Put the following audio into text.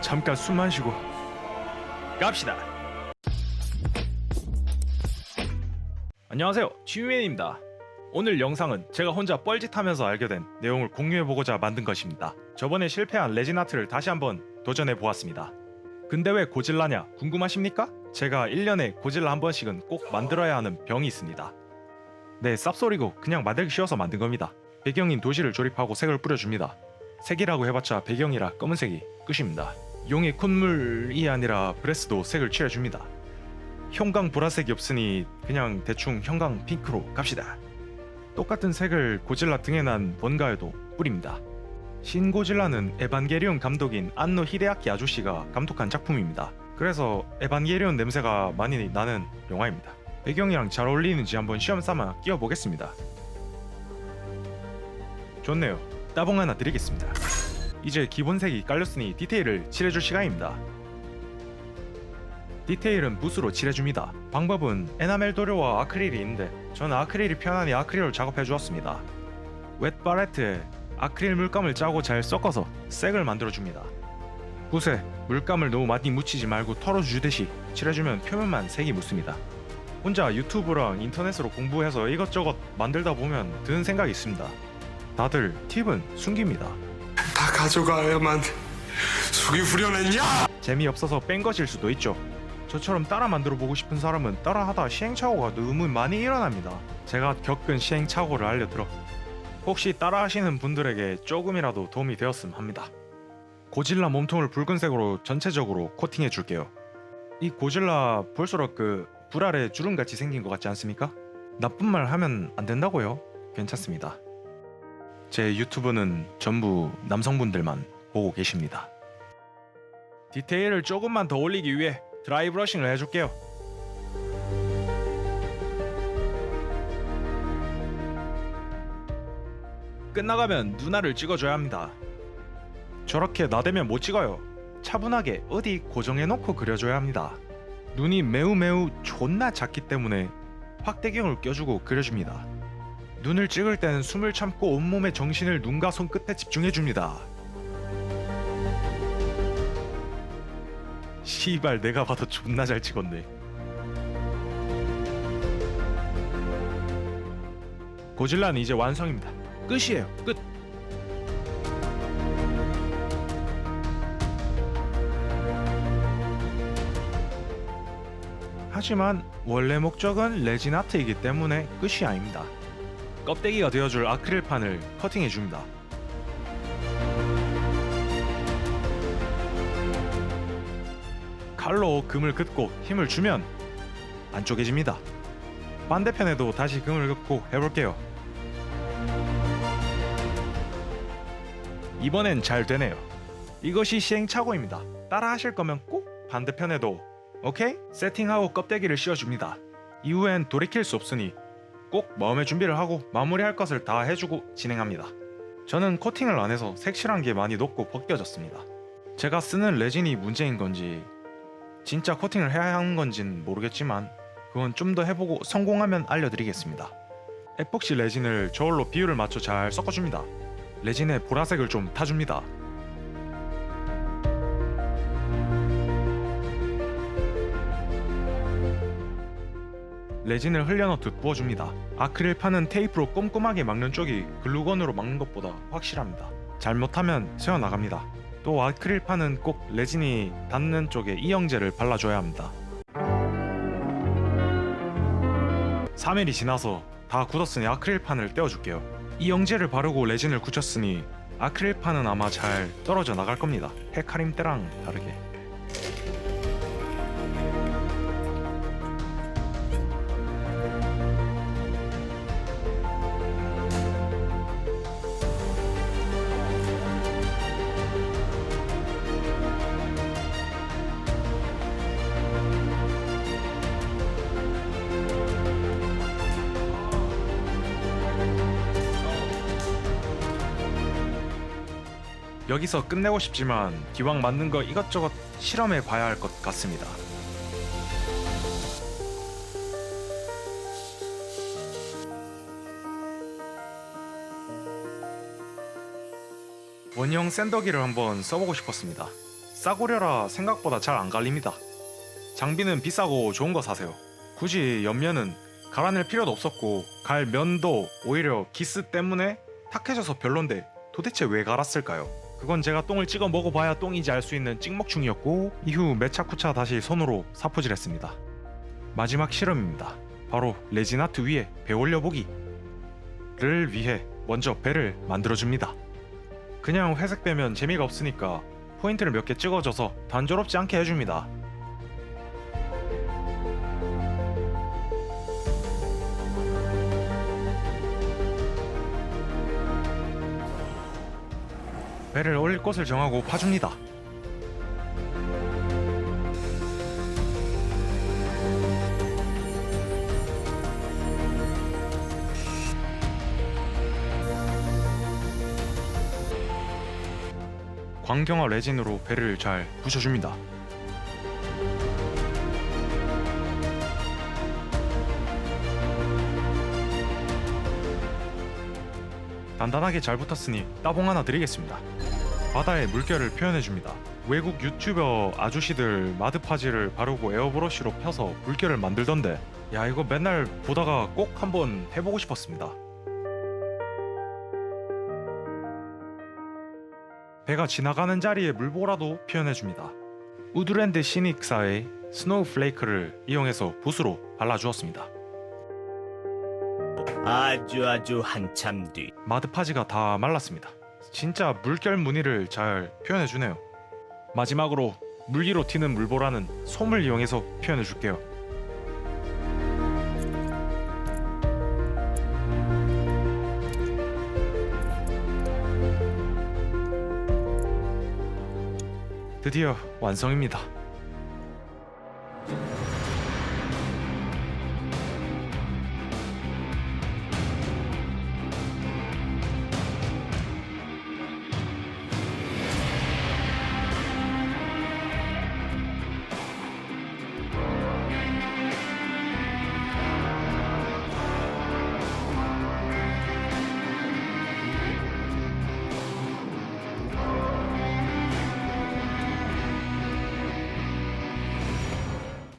잠깐 숨만 쉬고 갑시다. 안녕하세요, 취미맨입니다. 오늘 영상은 제가 혼자 뻘짓하면서 알게 된 내용을 공유해보고자 만든 것입니다. 저번에 실패한 레진아트를 다시 한번 도전해보았습니다. 근데 왜 고질라냐 궁금하십니까? 제가 1년에 고질라 한 번씩은 꼭 만들어야 하는 병이 있습니다. 네, 쌉소리고 그냥 만들기 쉬워서 만든 겁니다. 배경인 도시를 조립하고 색을 뿌려줍니다. 색이라고 해봤자 배경이라 검은색이 끝입니다. 용의 콧물이 아니라 브레스도 색을 칠해줍니다. 형광 보라색이 없으니 그냥 대충 형광 핑크로 갑시다. 똑같은 색을 고질라 등에 난 뭔가에도 뿌립니다. 신 고질라는 에반게리온 감독인 안노 히데아키 아저씨가 감독한 작품입니다. 그래서 에반게리온 냄새가 많이 나는 영화입니다. 배경이랑 잘 어울리는지 한번 시험 삼아 끼워보겠습니다. 좋네요. 따봉 하나 드리겠습니다. 이제 기본색이 깔렸으니 디테일을 칠해줄 시간입니다. 디테일은 붓으로 칠해줍니다. 방법은 에나멜 도료와 아크릴이 있는데 저는 아크릴이 편하니 아크릴로 작업해주었습니다. 웻 팔레트에 아크릴 물감을 짜고 잘 섞어서 색을 만들어줍니다. 붓에 물감을 너무 많이 묻히지 말고 털어주듯이 칠해주면 표면만 색이 묻습니다. 혼자 유튜브랑 인터넷으로 공부해서 이것저것 만들다 보면 드는 생각이 있습니다. 다들 팁은 숨깁니다. 다 가져가야만 속이 후련했냐? 재미없어서 뺀 것일 수도 있죠. 저처럼 따라 만들어 보고 싶은 사람은 따라하다 시행착오가 너무 많이 일어납니다. 제가 겪은 시행착오를 알려드려 혹시 따라하시는 분들에게 조금이라도 도움이 되었음 합니다. 고질라 몸통을 붉은색으로 전체적으로 코팅해 줄게요. 이 고질라 볼수록 불 아래 주름같이 생긴 것 같지 않습니까? 나쁜 말 하면 안 된다고요? 괜찮습니다. 제 유튜브는 전부 남성분들만 보고 계십니다. 디테일을 조금만 더 올리기 위해 드라이 브러싱을 해줄게요. 끝나가면 눈알을 찍어줘야 합니다. 저렇게 나대면 못 찍어요. 차분하게 어디 고정해놓고 그려줘야 합니다. 눈이 매우 존나 작기 때문에 확대경을 껴주고 그려줍니다. 눈을 찍을 때는 숨을 참고 온몸의 정신을 눈과 손끝에 집중해줍니다. 시발 내가 봐도 존나 잘 찍었네. 고질라는 이제 완성입니다. 끝이에요. 끝. 하지만 원래 목적은 레진 아트이기 때문에 끝이 아닙니다. 껍데기가 되어줄 아크릴판을 커팅해줍니다. 칼로 금을 긋고 힘을 주면 안 쪼개집니다. 반대편에도 다시 금을 긋고 해볼게요. 이번엔 잘 되네요. 이것이 시행착오입니다. 따라 하실 거면 꼭 반대편에도 오케이? 세팅하고 껍데기를 씌워줍니다. 이후엔 돌이킬 수 없으니 꼭 마음의 준비를 하고 마무리할 것을 다 해주고 진행합니다. 저는 코팅을 안 해서 색칠한 게 많이 녹고 벗겨졌습니다. 제가 쓰는 레진이 문제인 건지 진짜 코팅을 해야 하는 건진 모르겠지만 그건 좀 더 해보고 성공하면 알려드리겠습니다. 에폭시 레진을 저울로 비율을 맞춰 잘 섞어줍니다. 레진에 보라색을 좀 타줍니다. 레진을 흘려놓듯 부어줍니다. 아크릴판은 테이프로 꼼꼼하게 막는 쪽이 글루건으로 막는 것보다 확실합니다. 잘못하면 새어나갑니다. 또 아크릴판은 꼭 레진이 닿는 쪽에 이영제를 발라줘야 합니다. 3일이 지나서 다 굳었으니 아크릴판을 떼어줄게요. 이영제를 바르고 레진을 굳혔으니 아크릴판은 아마 잘 떨어져 나갈 겁니다. 헤카림 때랑 다르게. 여기서 끝내고 싶지만 기왕 만든 거 이것저것 실험해 봐야 할 것 같습니다. 원형 샌더기를 한번 써보고 싶었습니다. 싸구려라 생각보다 잘 안 갈립니다. 장비는 비싸고 좋은 거 사세요. 굳이 옆면은 갈아낼 필요도 없었고 갈 면도 오히려 기스 때문에 탁해져서 별론데 도대체 왜 갈았을까요? 그건 제가 똥을 찍어 먹어봐야 똥인지 알 수 있는 찍먹충이었고 이후 매차쿠차 다시 손으로 사포질했습니다. 마지막 실험입니다. 바로 레진아트 위에 배 올려보기를 위해 먼저 배를 만들어줍니다. 그냥 회색 배면 재미가 없으니까 포인트를 몇 개 찍어줘서 단조롭지 않게 해줍니다. 배를 올릴 곳을 정하고 파줍니다. 광경화 레진으로 배를 잘 붙여줍니다. 단단하게 잘 붙었으니 따봉 하나 드리겠습니다. 바다의 물결을 표현해줍니다. 외국 유튜버 아저씨들 마드파지를 바르고 에어브러쉬로 펴서 물결을 만들던데 야 이거 맨날 보다가 꼭 한번 해보고 싶었습니다. 배가 지나가는 자리에 물보라도 표현해줍니다. 우드랜드 시닉사의 스노우 플레이크를 이용해서 붓으로 발라주었습니다. 아주 한참 뒤. 마드파지가 다 말랐습니다. 진짜 물결 무늬를 잘 표현해주네요. 마지막으로 물기로 튀는 물보라는 솜을 이용해서 표현해줄게요. 드디어 완성입니다.